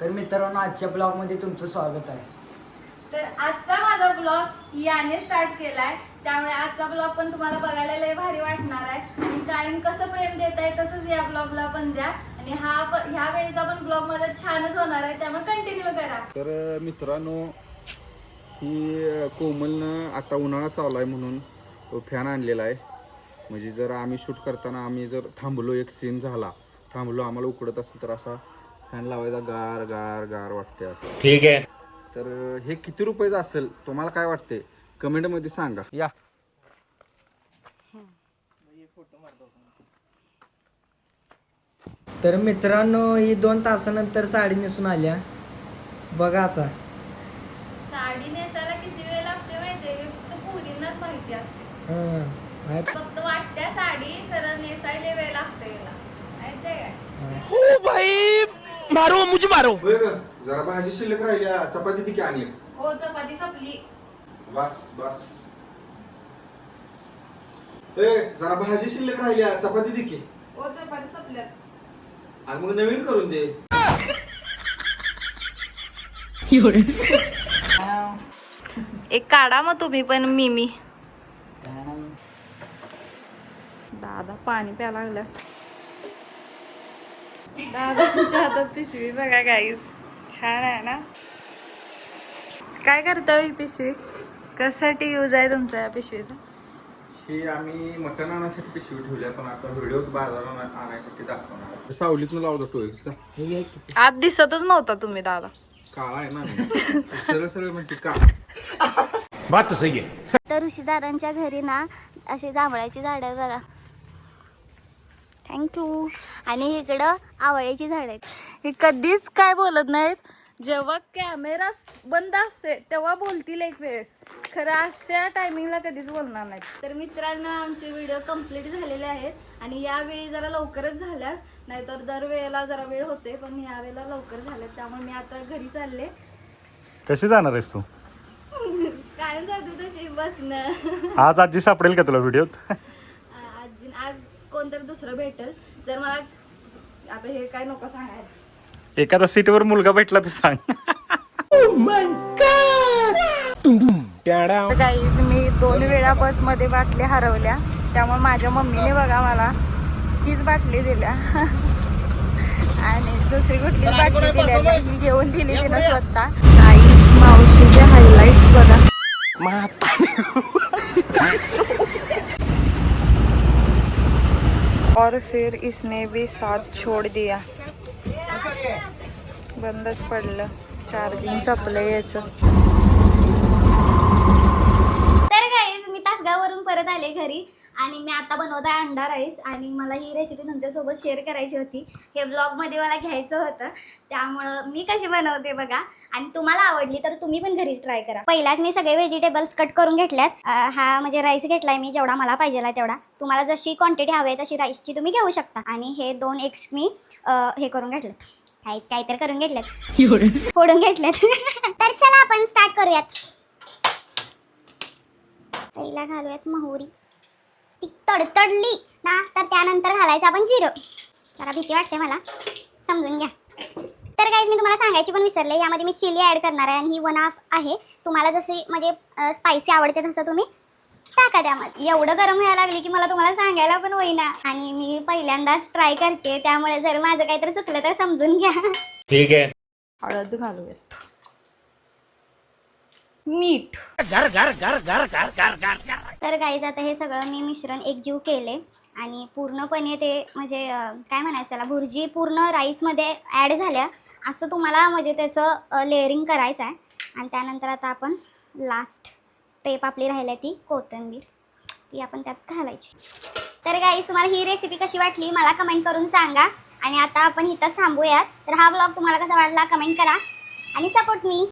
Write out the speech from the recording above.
तर मित्रांनो, आजच्या ब्लॉगमध्ये तुमचं स्वागत आहे. तर आजचा माझा ब्लॉग याने स्टार्ट केलाय, त्यामुळे आजचा ब्लॉग पण तुम्हाला बघायला लय भारी वाटणार आहे. आणि कारण कसं प्रेम देत आहे तसंच या ब्लॉगला पण द्या. आणि ह्या वेळेचा पण ब्लॉग माझा छानच होणार आहे, त्यामुळे कंटिन्यू करा. तर मित्रांनो, ही कोमलनं आता उन्हाळा चालू आहे म्हणून फॅन आणलेला आहे. म्हणजे जर आम्ही शूट करताना आम्ही जर थांबलो, एक सीन झाला, थांबलो, आम्हाला उकडत असेल तर असा फॅन लावायचा, गार गार गार वाटते असं. ठीक आहे. तर हे किती रुपयाचं असेल, तुम्हाला काय वाटते कमेंटमध्ये सांगा. या तर मित्रांनो, ही 2 तासानंतर साडी नेसून आल्या. बघा आता साडी नेसायला किती वेळ लागते माहितीये, हे फक्त पुरींनाच माहिती असते. हं. फक्त वाटत्या साडी, खरं नेसायला वेळ लागतो याला, माहितीये काय? ओ भाई मारो, मुझे मारो. होय ग, जरा भाजी शिल्लक राहिल्या, चपाती ती की आणि हो, चपाती संपली. बस बस. जरा भाजी शिल्लक राहिल्या, चपाती ती की हो, चपाती संपल्यात. आणि मग नवीन करून दे. एक काढा मग तुम्ही पण मिमी. दादा पाणी प्यायला लागलं. दादाच्या हातात पिशवी बघा गाईस, छान आहे ना. काय करता ही पिशवी, कशासाठी यूज आहे तुमच्या या पिशवीचा? हे आम्ही मटण आणण्यासाठी पिशवी ठेवल्या, पण आता व्हिडिओ बाजारात आणायसाठी दाखवणार. सावलीतनं लावतो टोळीचा. आत दिसतच नव्हता तुम्ही दादा. काळा आहे ना मी. सरळ सरळ म्हणते का. बात तो सही है. तर ऋषीदारांच्या घरी ना अशी जांभळाची झाडं आहे बघा. थँक्यू. आणि इकडं आवळ्याची झाड आहेत. हे कधीच काय बोलत नाहीत, जेव्हा कॅमेरा बंद असते तेव्हा बोलतील एक वेळेस, खरं अशा टायमिंगला कधीच बोलणार नाहीत. तर मित्रांनो, आमचे व्हिडिओ कम्प्लीट झालेले आहेत आणि यावेळी जरा लवकरच झाल्या, नाहीतर दरवेळेला जरा वेळ होते, पण यावेळेला लवकर झाले. त्यामुळे मी आता घरी चालले. कशी जाणार आहेस तू? काय जाते तशी बसणं. आज आजी सापडेल का तुला व्हिडिओत? आज कोणतरी दुसरं भेटेल. जर मला आता हे काय नको सांगायला. एखादा सीटवर मुलगा भेटला तर सांग. गाईज, मी 2 वेळा बसमध्ये बाटल्या हरवल्या, त्यामुळे माझ्या मम्मीने बघा मला हीच बाटली दिल्या आणि दुसरी कुठलीच बाटली दिल्या नाही, ही घेऊन दिली तिनं स्वतः. गाईज, मावशीचे हायलाइट्स बघा. और फिर इसने भी साथ छोड़ दिया. बंदच पडलं, चार्जिंग संपलं याचं. तर गाईस, मी तासगाववरून परत आले घरी आणि मी आता बनवत आहे अंडा राईस. आणि मला ही रेसिपी तुमच्यासोबत शेअर करायची होती. हे ब्लॉगमध्ये मला घ्यायचं होतं, त्यामुळं मी कशी बनवते बघा. आणि तुम्हाला आवडली तर तुम्ही पण घरी ट्राय करा. पहिलाच मी सगळे व्हेजिटेबल्स कट करून घेतल्यात. हा म्हणजे राईस घेतलाय मी, जेवढा मला पाहिजे आहे तेवढा. तुम्हाला जशी क्वांटिटी हवी आहे तशी राईसची तुम्ही घेऊ शकता. आणि हे 2 एग्स मी हे करून घेतलेत, काय तर करून घेतलेत, फोडून घेतलेत. तर चला आपण स्टार्ट करूयात. पहिला घालूयात मोहरी. ती तडतडली ना तर त्यानंतर घालायचं आपण जिरं. जरा भीती वाटते मला, समजून घ्या. तर गाईज, मी तुम्हाला सांगायची पण विसरले, यामध्ये मी चिली ॲड करणार आहे आणि ही 1/2 आहे. तुम्हाला जशी म्हणजे स्पायसी आवडते तसं तुम्ही टाका त्यामध्ये. एवढं गरम व्हायला लागली की मला तुम्हाला सांगायला पण होईना, आणि मी पहिल्यांदाच ट्राय करते, त्यामुळे जर माझं काहीतरी चुकलं तर समजून घ्या. ठीक है. हळद घालूयात, मीठ. तर गाईज, आता हे सगळं मी मिश्रण एकजीव केले आणि पूर्णपणे ते म्हणजे काय म्हणायचं त्याला, भुर्जी पूर्ण राईसमध्ये ॲड झाल्या असं तुम्हाला म्हणजे त्याचं लेअरिंग करायचं आहे. आणि त्यानंतर आता आपण लास्ट स्टेप आपली राहिली ती कोथिंबीर, ती आपण त्यात घालायची. तर गाईज, तुम्हाला ही रेसिपी कशी वाटली मला कमेंट करून सांगा. आणि आता आपण इथंच थांबूयात. तर हा ब्लॉग तुम्हाला कसा वाटला कमेंट करा आणि सपोर्ट मी.